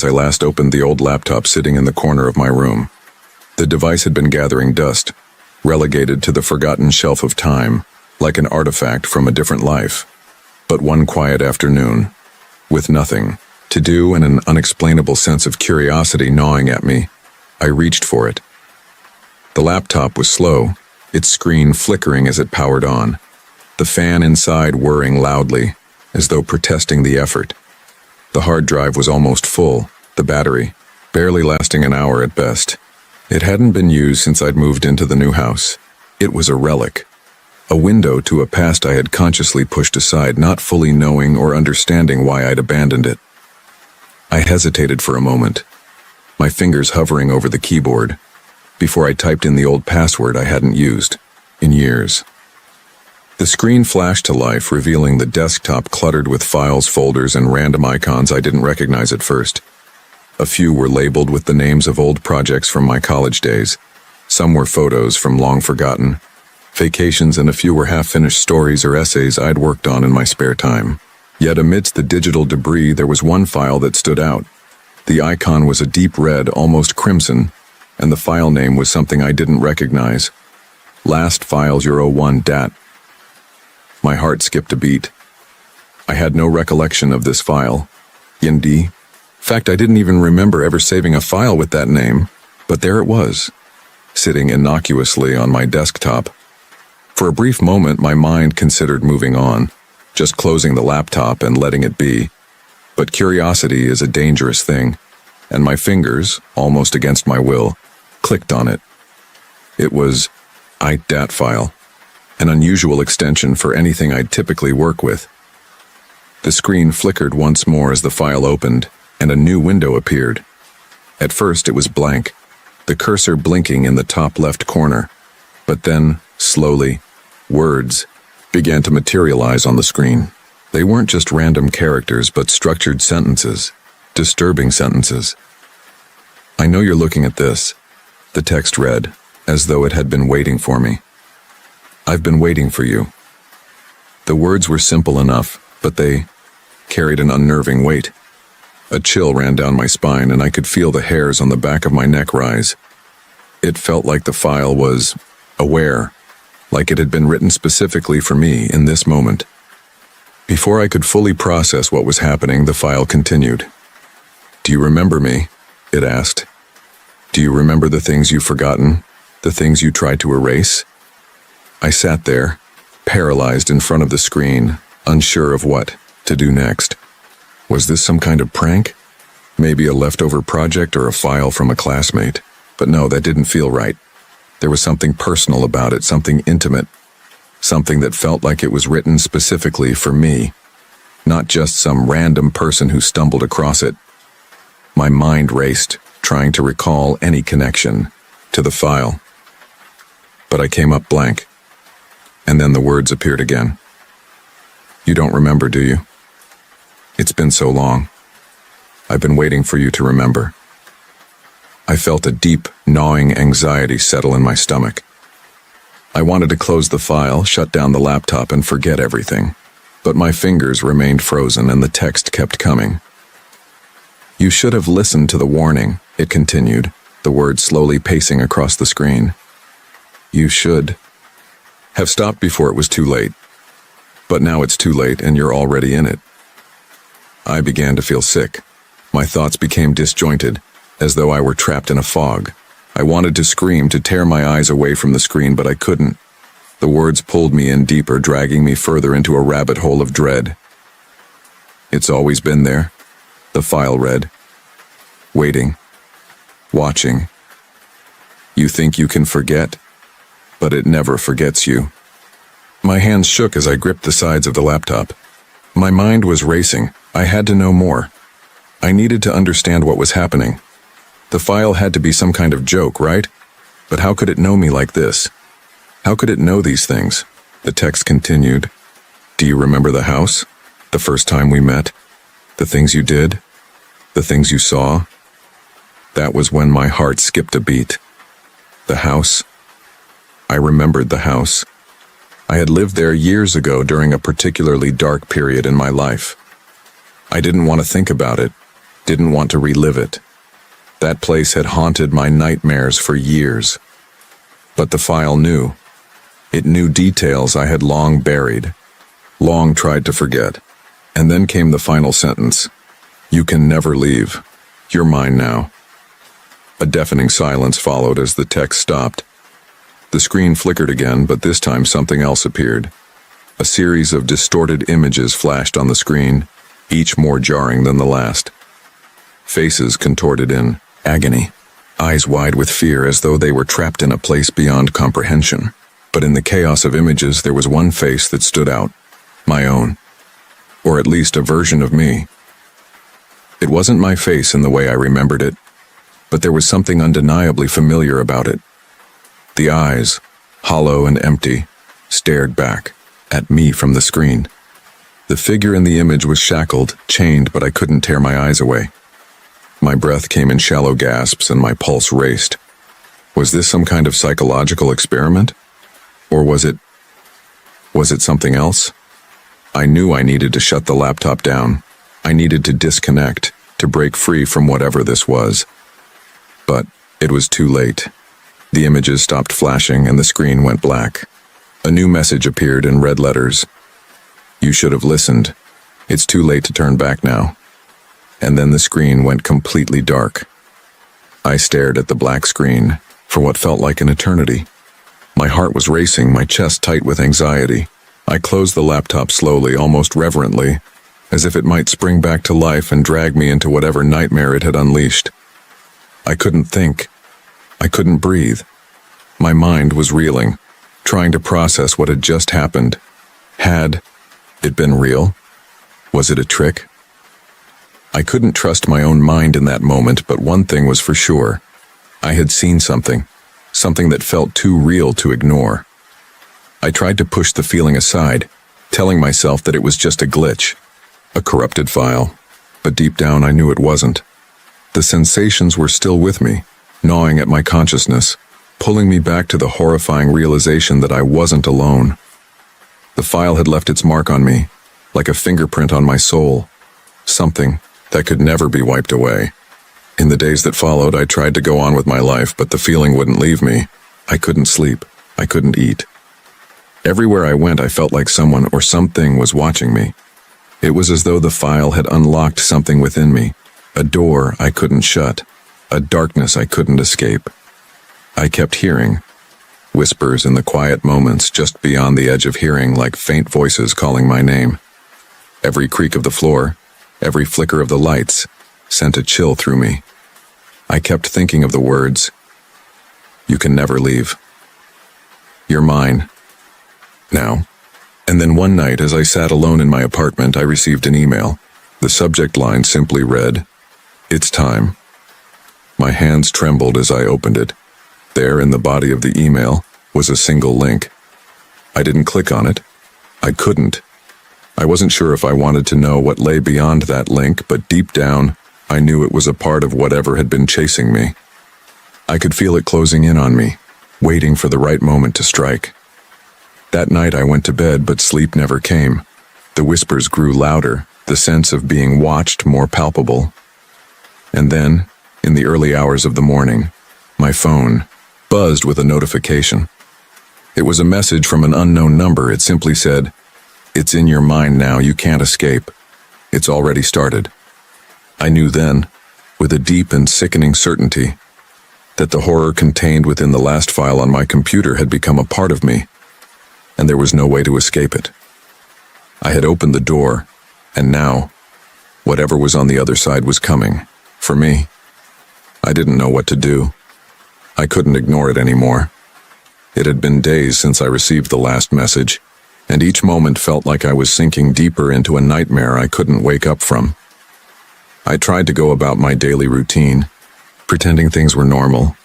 since I last opened the old laptop sitting in the corner of my room. The device had been gathering dust, relegated to the forgotten shelf of time, like an artifact from a different life. But one quiet afternoon, with nothing to do and an unexplainable sense of curiosity gnawing at me, I reached for it. The laptop was slow, its screen flickering as it powered on, the fan inside whirring loudly, as though protesting the effort. The hard drive was almost full, the battery barely lasting an hour at best. It hadn't been used since I'd moved into the new house. It was a relic, a window to a past I had consciously pushed aside, not fully knowing or understanding why I'd abandoned it. I hesitated for a moment, my fingers hovering over the keyboard, before I typed in the old password I hadn't used in years. The screen flashed to life, revealing the desktop cluttered with files, folders, and random icons I didn't recognize at first. A few were labeled with the names of old projects from my college days. Some were photos from long forgotten vacations, and a few were half-finished stories or essays I'd worked on in my spare time. Yet amidst the digital debris, there was one file that stood out. The icon was a deep red, almost crimson, and the file name was something I didn't recognize. Last file 01 dat. My heart skipped a beat. I had no recollection of this file. In fact, I didn't even remember ever saving a file with that name, but there it was, sitting innocuously on my desktop. For a brief moment, my mind considered moving on, just closing the laptop and letting it be. But curiosity is a dangerous thing, and my fingers, almost against my will, clicked on it. It was .dat file, an unusual extension for anything I'd typically work with. The screen flickered once more as the file opened, and a new window appeared. At first, it was blank, the cursor blinking in the top left corner. But then, slowly, words began to materialize on the screen. They weren't just random characters, but structured sentences, disturbing sentences. "I know you're looking at this," the text read, as though it had been waiting for me. "I've been waiting for you." The words were simple enough, but they carried an unnerving weight. A chill ran down my spine, and I could feel the hairs on the back of my neck rise. It felt like the file was aware, like it had been written specifically for me in this moment. Before I could fully process what was happening, the file continued. "Do you remember me?" it asked. "Do you remember the things you've forgotten, the things you tried to erase?" I sat there, paralyzed in front of the screen, unsure of what to do next. Was this some kind of prank? Maybe a leftover project or a file from a classmate? But no, that didn't feel right. There was something personal about it, something intimate, something that felt like it was written specifically for me, not just some random person who stumbled across it. My mind raced, trying to recall any connection to the file. But I came up blank, and then the words appeared again. "You don't remember, do you? It's been so long. I've been waiting for you to remember." I felt a deep, gnawing anxiety settle in my stomach. I wanted to close the file, shut down the laptop, and forget everything. But my fingers remained frozen, and the text kept coming. "You should have listened to the warning," it continued, the words slowly pacing across the screen. "You should have stopped before it was too late. But now it's too late, and you're already in it." I began to feel sick. My thoughts became disjointed, as though I were trapped in a fog. I wanted to scream, to tear my eyes away from the screen, but I couldn't. The words pulled me in deeper, dragging me further into a rabbit hole of dread. "It's always been there," the file read. "Waiting. Watching. You think you can forget, but it never forgets you." My hands shook as I gripped the sides of the laptop. My mind was racing. I had to know more. I needed to understand what was happening. The file had to be some kind of joke, right? But how could it know me like this? How could it know these things? The text continued. "Do you remember the house? The first time we met? The things you did? The things you saw?" That was when my heart skipped a beat. The house. I remembered the house. I had lived there years ago during a particularly dark period in my life. I didn't want to think about it, didn't want to relive it. That place had haunted my nightmares for years. But the file knew. It knew details I had long buried, long tried to forget. And then came the final sentence. You can never leave. You're mine now. A deafening silence followed as the text stopped. The screen flickered again, but this time something else appeared. A series of distorted images flashed on the screen, each more jarring than the last. Faces contorted in agony, eyes wide with fear as though they were trapped in a place beyond comprehension. But in the chaos of images, there was one face that stood out, my own. Or at least a version of me. It wasn't my face in the way I remembered it, but there was something undeniably familiar about it. The eyes, hollow and empty, stared back at me from the screen. The figure in the image was shackled, chained, but I couldn't tear my eyes away. My breath came in shallow gasps and my pulse raced. Was this some kind of psychological experiment? Or was it something else? I knew I needed to shut the laptop down. I needed to disconnect, to break free from whatever this was. But it was too late. The images stopped flashing and the screen went black. A new message appeared in red letters. You should have listened. It's too late to turn back now. And then the screen went completely dark. I stared at the black screen for what felt like an eternity. My heart was racing, my chest tight with anxiety. I closed the laptop slowly, almost reverently, as if it might spring back to life and drag me into whatever nightmare it had unleashed. I couldn't think. I couldn't breathe. My mind was reeling, trying to process what had just happened. Had it been real? Was it a trick? I couldn't trust my own mind in that moment, but one thing was for sure. I had seen something that felt too real to ignore. I tried to push the feeling aside, telling myself that it was just a glitch, a corrupted file, but deep down I knew it wasn't. The sensations were still with me, gnawing at my consciousness, pulling me back to the horrifying realization that I wasn't alone. The file had left its mark on me, like a fingerprint on my soul, something that could never be wiped away. In the days that followed, I tried to go on with my life, but the feeling wouldn't leave me. I couldn't sleep. I couldn't eat. Everywhere I went, I felt like someone or something was watching me. It was as though the file had unlocked something within me, a door I couldn't shut, a darkness I couldn't escape. I kept hearing whispers in the quiet moments just beyond the edge of hearing, like faint voices calling my name. Every creak of the floor, every flicker of the lights, sent a chill through me. I kept thinking of the words, "You can never leave. You're mine. Now." And then one night, as I sat alone in my apartment, I received an email. The subject line simply read, "It's time." My hands trembled as I opened it. There, in the body of the email, was a single link. I didn't click on it. I couldn't. I wasn't sure if I wanted to know what lay beyond that link, but deep down, I knew it was a part of whatever had been chasing me. I could feel it closing in on me, waiting for the right moment to strike. That night I went to bed, but sleep never came. The whispers grew louder, the sense of being watched more palpable. And then, in the early hours of the morning, my phone buzzed with a notification. It was a message from an unknown number. It simply said, "It's in your mind now, you can't escape. It's already started." I knew then, with a deep and sickening certainty, that the horror contained within the last file on my computer had become a part of me, and there was no way to escape it. I had opened the door, and now, whatever was on the other side was coming, for me. I didn't know what to do. I couldn't ignore it anymore. It had been days since I received the last message, and each moment felt like I was sinking deeper into a nightmare I couldn't wake up from. I tried to go about my daily routine, pretending things were normal,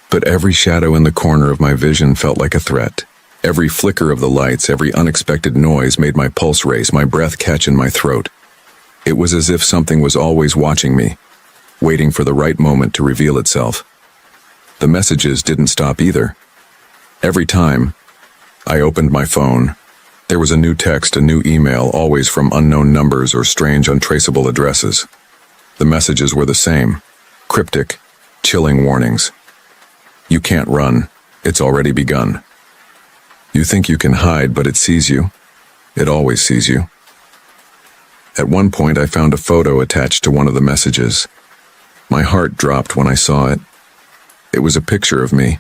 but every shadow in the corner of my vision felt like a threat. Every flicker of the lights, every unexpected noise made my pulse race, my breath catch in my throat. It was as if something was always watching me, waiting for the right moment to reveal itself. The messages didn't stop either. Every time I opened my phone, there was a new text, a new email, always from unknown numbers or strange, untraceable addresses. The messages were the same. Cryptic, chilling warnings. You can't run. It's already begun. You think you can hide, but it sees you. It always sees you. At one point, I found a photo attached to one of the messages. My heart dropped when I saw it. It was a picture of me,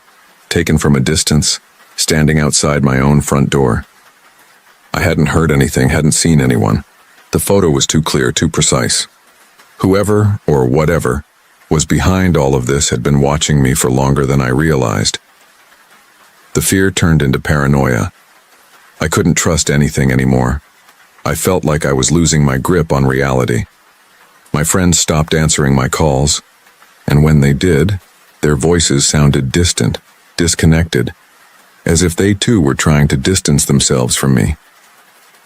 taken from a distance, standing outside my own front door. I hadn't heard anything, hadn't seen anyone. The photo was too clear, too precise. Whoever, or whatever, was behind all of this had been watching me for longer than I realized. The fear turned into paranoia. I couldn't trust anything anymore. I felt like I was losing my grip on reality. My friends stopped answering my calls, and when they did, their voices sounded distant, disconnected, as if they too were trying to distance themselves from me.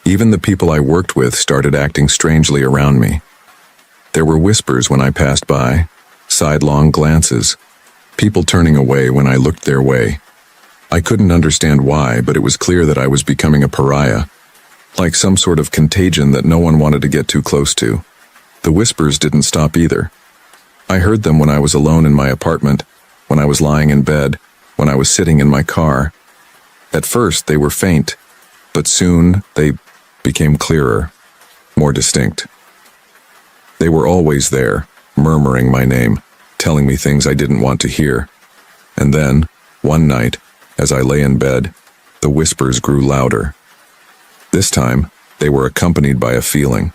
Even the people I worked with started acting strangely around me. There were whispers when I passed by, sidelong glances, people turning away when I looked their way. I couldn't understand why, but it was clear that I was becoming a pariah, like some sort of contagion that no one wanted to get too close to. The whispers didn't stop either. I heard them when I was alone in my apartment, when I was lying in bed, when I was sitting in my car. At first, they were faint, but soon they became clearer, more distinct. They were always there, murmuring my name, telling me things I didn't want to hear. And then, one night, as I lay in bed, the whispers grew louder. This time, they were accompanied by a feeling.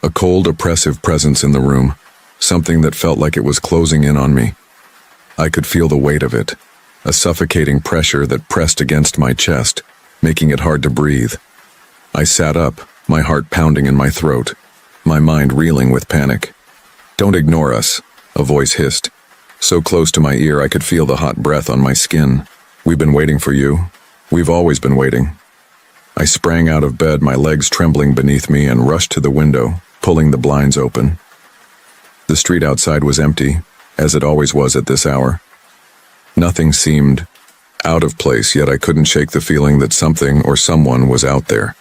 A cold, oppressive presence in the room, something that felt like it was closing in on me. I could feel the weight of it, a suffocating pressure that pressed against my chest, making it hard to breathe. I sat up, my heart pounding in my throat, my mind reeling with panic. "Don't ignore us," a voice hissed. So close to my ear I could feel the hot breath on my skin. "We've been waiting for you. We've always been waiting." I sprang out of bed, my legs trembling beneath me, and rushed to the window, pulling the blinds open. The street outside was empty, as it always was at this hour. Nothing seemed out of place, yet I couldn't shake the feeling that something or someone was out there.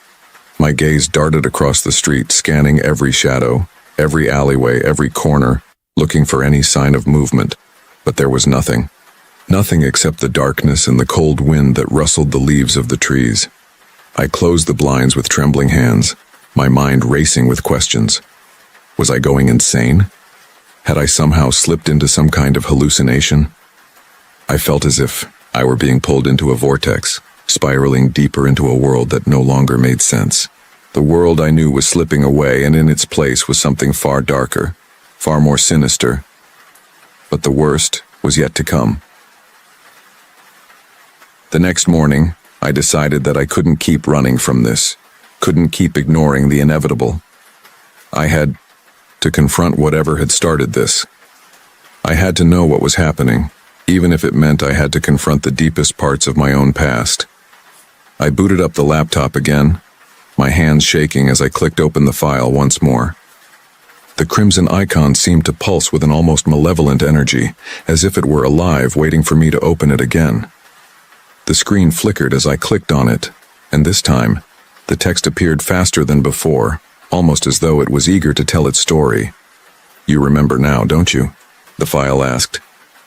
My gaze darted across the street, scanning every shadow, every alleyway, every corner, looking for any sign of movement. But there was nothing. Nothing except the darkness and the cold wind that rustled the leaves of the trees. I closed the blinds with trembling hands, my mind racing with questions. Was I going insane? Had I somehow slipped into some kind of hallucination? I felt as if I were being pulled into a vortex, spiraling deeper into a world that no longer made sense. The world I knew was slipping away, and in its place was something far darker, far more sinister. But the worst was yet to come. The next morning, I decided that I couldn't keep running from this, couldn't keep ignoring the inevitable. I had to confront whatever had started this. I had to know what was happening, even if it meant I had to confront the deepest parts of my own past. I booted up the laptop again, my hands shaking as I clicked open the file once more. The crimson icon seemed to pulse with an almost malevolent energy, as if it were alive, waiting for me to open it again. The screen flickered as I clicked on it, and this time, the text appeared faster than before, almost as though it was eager to tell its story. "You remember now, don't you?" the file asked,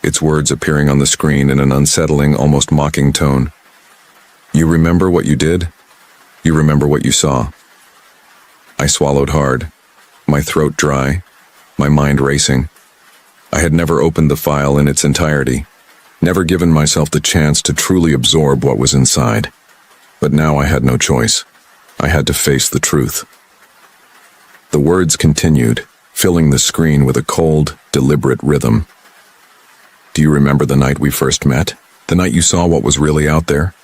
its words appearing on the screen in an unsettling, almost mocking tone. "You remember what you did? You remember what you saw?" I swallowed hard, my throat dry, my mind racing. I had never opened the file in its entirety, never given myself the chance to truly absorb what was inside. But now I had no choice. I had to face the truth. The words continued, filling the screen with a cold, deliberate rhythm. "Do you remember the night we first met? The night you saw what was really out there?"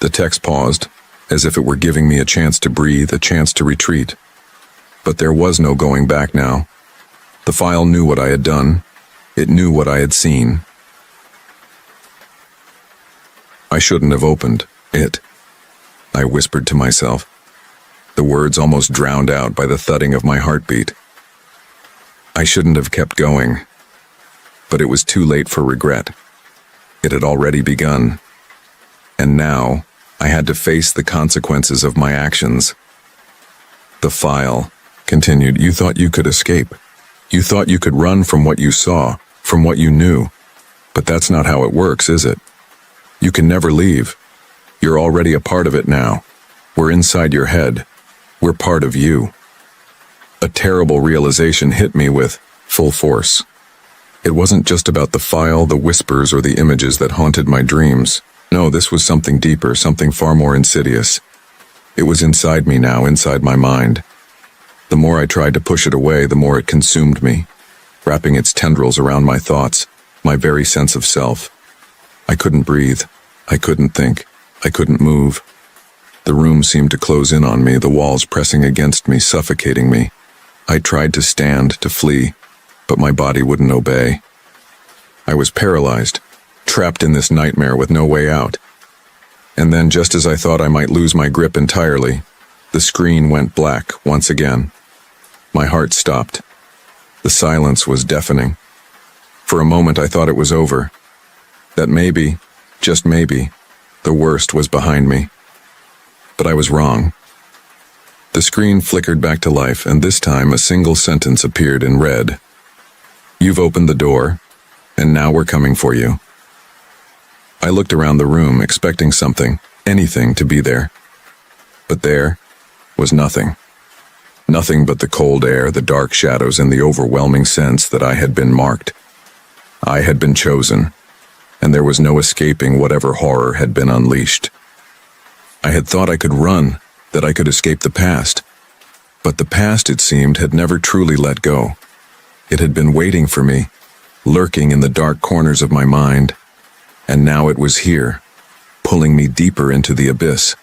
The text paused, as if it were giving me a chance to breathe, a chance to retreat. But there was no going back now. The file knew what I had done. It knew what I had seen. "I shouldn't have opened it," I whispered to myself, the words almost drowned out by the thudding of my heartbeat. I shouldn't have kept going. But it was too late for regret. It had already begun. And now, I had to face the consequences of my actions. "The file," continued, "you thought you could escape. You thought you could run from what you saw, from what you knew. But that's not how it works, is it? You can never leave. You're already a part of it now. We're inside your head. We're part of you. A terrible realization hit me with full force. It wasn't just about the file, the whispers, or the images that haunted my dreams. No, this was something deeper, something far more insidious. It was inside me now, inside my mind. The more I tried to push it away, the more it consumed me, wrapping its tendrils around my thoughts, my very sense of self. I couldn't breathe. I couldn't think. I couldn't move. The room seemed to close in on me, the walls pressing against me, suffocating me. I tried to stand, to flee, but my body wouldn't obey. I was paralyzed, trapped in this nightmare with no way out. And then, just as I thought I might lose my grip entirely, the screen went black once again. My heart stopped. The silence was deafening. For a moment I thought it was over. That maybe, just maybe, the worst was behind me. But I was wrong. The screen flickered back to life, and this time a single sentence appeared in red. You've opened the door, and now we're coming for you. I looked around the room, expecting something, anything to be there. But there was nothing. Nothing but the cold air, the dark shadows, and the overwhelming sense that I had been marked. I had been chosen, and there was no escaping whatever horror had been unleashed. I had thought I could run, that I could escape the past. But the past, it seemed, had never truly let go. It had been waiting for me, lurking in the dark corners of my mind, and now it was here, pulling me deeper into the abyss.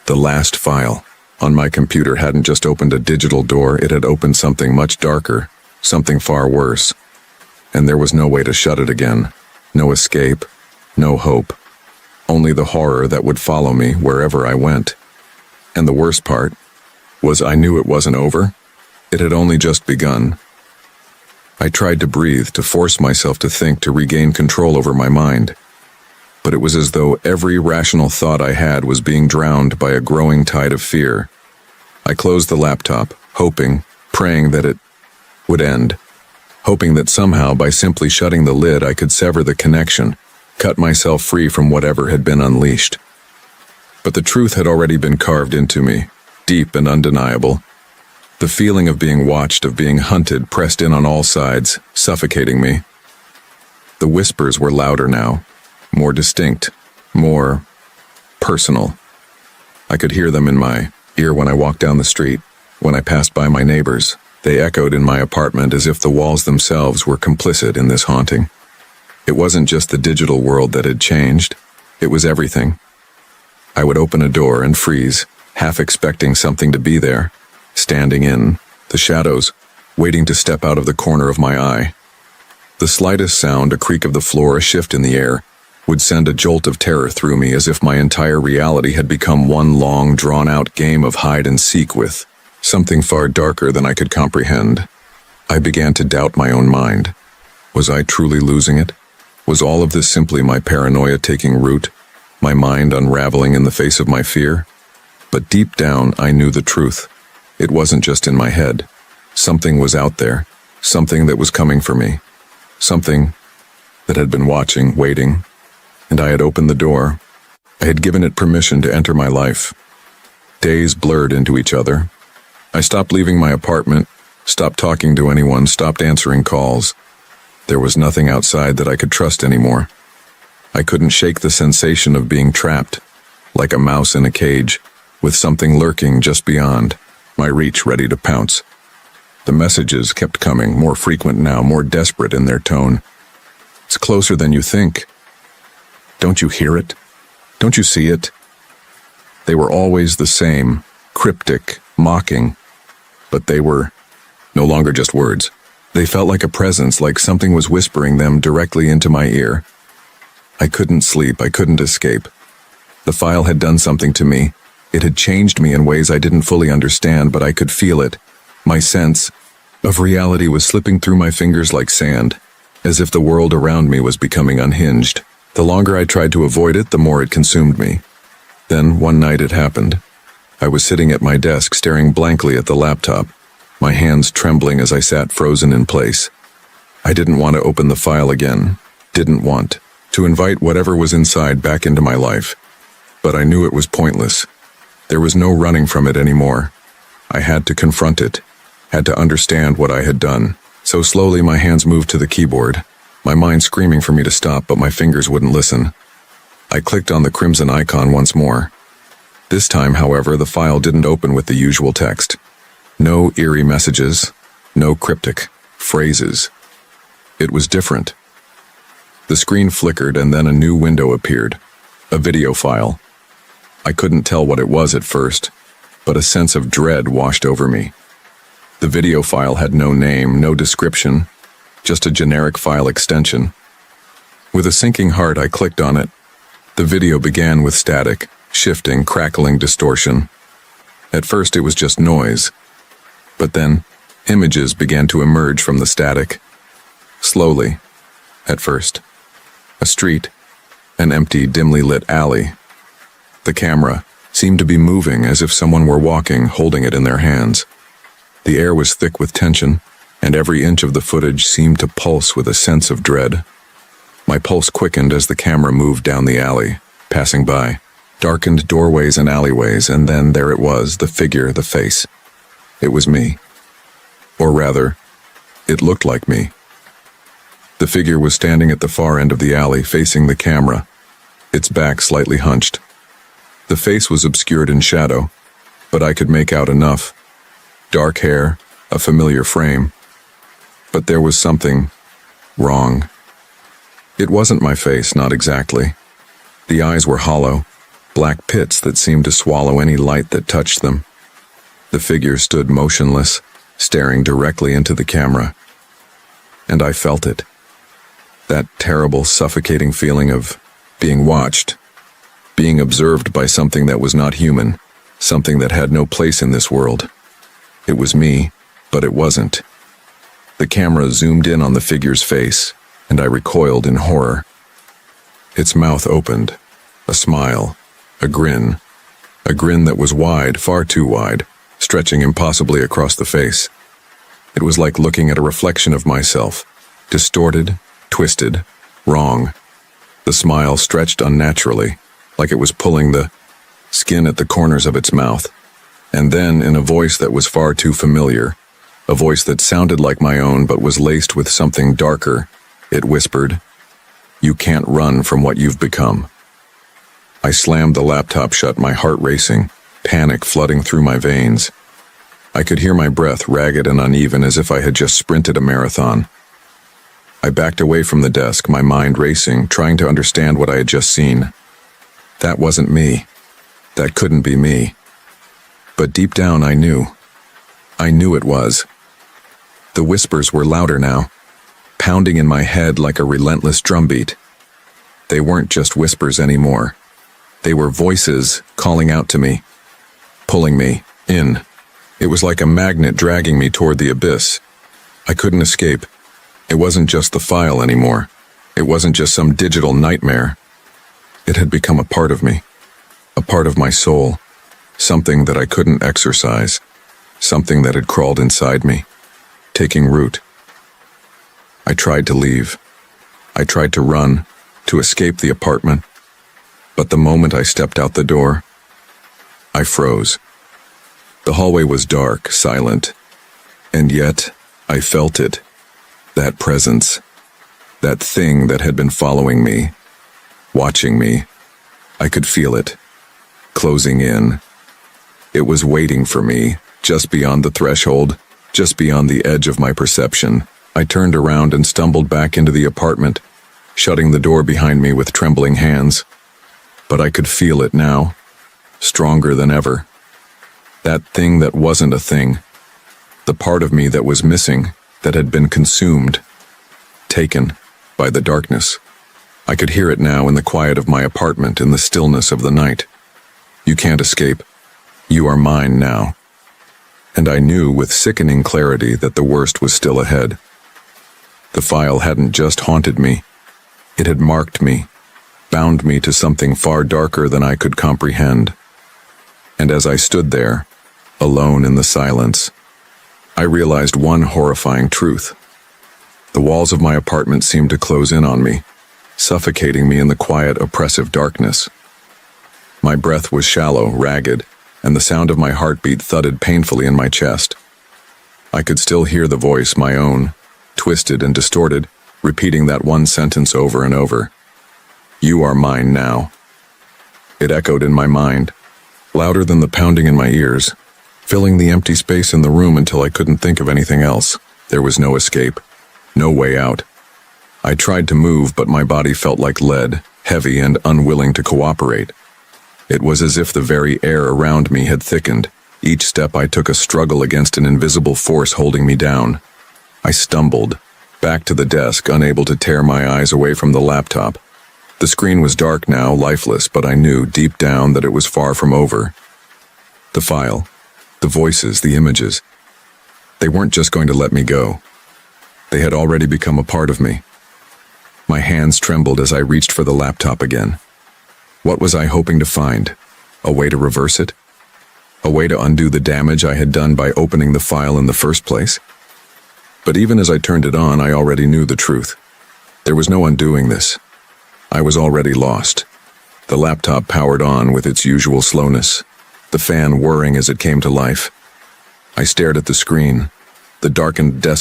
The last file on my computer hadn't just opened a digital door, it had opened something much darker, something far worse. And there was no way to shut it again. No escape, no hope. Only the horror that would follow me wherever I went. And the worst part was I knew it wasn't over. It had only just begun. I tried to breathe, to force myself to think, to regain control over my mind. But it was as though every rational thought I had was being drowned by a growing tide of fear. I closed the laptop, hoping, praying that it would end. Hoping that somehow, by simply shutting the lid, I could sever the connection, cut myself free from whatever had been unleashed. But the truth had already been carved into me, deep and undeniable. The feeling of being watched, of being hunted, pressed in on all sides, suffocating me. The whispers were louder now, more distinct, more personal. I could hear them in my ear when I walked down the street, when I passed by my neighbors. They echoed in my apartment as if the walls themselves were complicit in this haunting. It wasn't just the digital world that had changed. It was everything. I would open a door and freeze, half expecting something to be there, standing in the shadows, waiting to step out of the corner of my eye. The slightest sound, a creak of the floor, a shift in the air, would send a jolt of terror through me, as if my entire reality had become one long, drawn-out game of hide-and-seek with something far darker than I could comprehend. I began to doubt my own mind. Was I truly losing it? Was all of this simply my paranoia taking root, my mind unraveling in the face of my fear? But deep down, I knew the truth. It wasn't just in my head. Something was out there, something that was coming for me, something that had been watching, waiting, and I had opened the door. I had given it permission to enter my life. Days blurred into each other. I stopped leaving my apartment, stopped talking to anyone, stopped answering calls. There was nothing outside that I could trust anymore. I couldn't shake the sensation of being trapped, like a mouse in a cage, with something lurking just beyond my reach, ready to pounce. The messages kept coming, more frequent now, more desperate in their tone. It's closer than you think. Don't you hear it? Don't you see it? They were always the same, cryptic, mocking, but they were no longer just words. They felt like a presence, like something was whispering them directly into my ear. I couldn't sleep, I couldn't escape. The file had done something to me. It had changed me in ways I didn't fully understand, but I could feel it. My sense of reality was slipping through my fingers like sand, as if the world around me was becoming unhinged. The longer I tried to avoid it, the more it consumed me. Then, one night it happened. I was sitting at my desk, staring blankly at the laptop, my hands trembling as I sat frozen in place. I didn't want to open the file again, didn't want to invite whatever was inside back into my life. But I knew it was pointless. There was no running from it anymore. I had to confront it, had to understand what I had done. So slowly my hands moved to the keyboard, my mind screaming for me to stop, but my fingers wouldn't listen. I clicked on the crimson icon once more. This time, however, the file didn't open with the usual text. No eerie messages, no cryptic phrases. It was different. The screen flickered and then a new window appeared, a video file. I couldn't tell what it was at first, but a sense of dread washed over me. The video file had no name, no description, just a generic file extension. With a sinking heart, I clicked on it. The video began with static, shifting, crackling distortion. At first it was just noise, but then images began to emerge from the static. Slowly, at first. A street, an empty, dimly lit alley. The camera seemed to be moving as if someone were walking, holding it in their hands. The air was thick with tension, and every inch of the footage seemed to pulse with a sense of dread. My pulse quickened as the camera moved down the alley, passing by darkened doorways and alleyways, and then there it was, the figure, the face. It was me. Or rather, it looked like me. The figure was standing at the far end of the alley, facing the camera, its back slightly hunched. The face was obscured in shadow, but I could make out enough. Dark hair, a familiar frame. But there was something wrong. It wasn't my face, not exactly. The eyes were hollow, black pits that seemed to swallow any light that touched them. The figure stood motionless, staring directly into the camera. And I felt it. That terrible, suffocating feeling of being watched, being observed by something that was not human, something that had no place in this world. It was me, but it wasn't. The camera zoomed in on the figure's face, and I recoiled in horror. Its mouth opened, a smile, a grin that was wide, far too wide, stretching impossibly across the face. It was like looking at a reflection of myself, distorted, twisted, wrong. The smile stretched unnaturally, like it was pulling the skin at the corners of its mouth. And then, in a voice that was far too familiar, a voice that sounded like my own but was laced with something darker, it whispered, "You can't run from what you've become." I slammed the laptop shut, my heart racing, panic flooding through my veins. I could hear my breath, ragged and uneven, as if I had just sprinted a marathon. I backed away from the desk, my mind racing, trying to understand what I had just seen. That wasn't me. That couldn't be me. But deep down I knew. I knew it was. The whispers were louder now, pounding in my head like a relentless drumbeat. They weren't just whispers anymore. They were voices calling out to me, pulling me in. It was like a magnet dragging me toward the abyss. I couldn't escape. It wasn't just the file anymore. It wasn't just some digital nightmare. It had become a part of me, a part of my soul, something that I couldn't exorcise, something that had crawled inside me, taking root. I tried to leave. I tried to run, to escape the apartment. But the moment I stepped out the door, I froze. The hallway was dark, silent, and yet I felt it. That presence, that thing that had been following me, watching me. I could feel it, closing in. It was waiting for me, just beyond the threshold, just beyond the edge of my perception. I turned around and stumbled back into the apartment, shutting the door behind me with trembling hands. But I could feel it now, stronger than ever. That thing that wasn't a thing, the part of me that was missing, that had been consumed, taken by the darkness. I could hear it now in the quiet of my apartment, in the stillness of the night. You can't escape. You are mine now. And I knew with sickening clarity that the worst was still ahead. The file hadn't just haunted me. It had marked me, bound me to something far darker than I could comprehend. And as I stood there, alone in the silence, I realized one horrifying truth. The walls of my apartment seemed to close in on me, suffocating me in the quiet, oppressive darkness. My breath was shallow, ragged, and the sound of my heartbeat thudded painfully in my chest. I could still hear the voice, my own, twisted and distorted, repeating that one sentence over and over. "You are mine now." It echoed in my mind, louder than the pounding in my ears, filling the empty space in the room until I couldn't think of anything else. There was no escape, no way out. I tried to move, but my body felt like lead, heavy and unwilling to cooperate. It was as if the very air around me had thickened. Each step I took a struggle against an invisible force holding me down. I stumbled, back to the desk, unable to tear my eyes away from the laptop. The screen was dark now, lifeless, but I knew deep down that it was far from over. The file, the voices, the images, they weren't just going to let me go. They had already become a part of me. My hands trembled as I reached for the laptop again. What was I hoping to find? A way to reverse it? A way to undo the damage I had done by opening the file in the first place? But even as I turned it on, I already knew the truth. There was no undoing this. I was already lost. The laptop powered on with its usual slowness, the fan whirring as it came to life. I stared at the screen. The darkened desk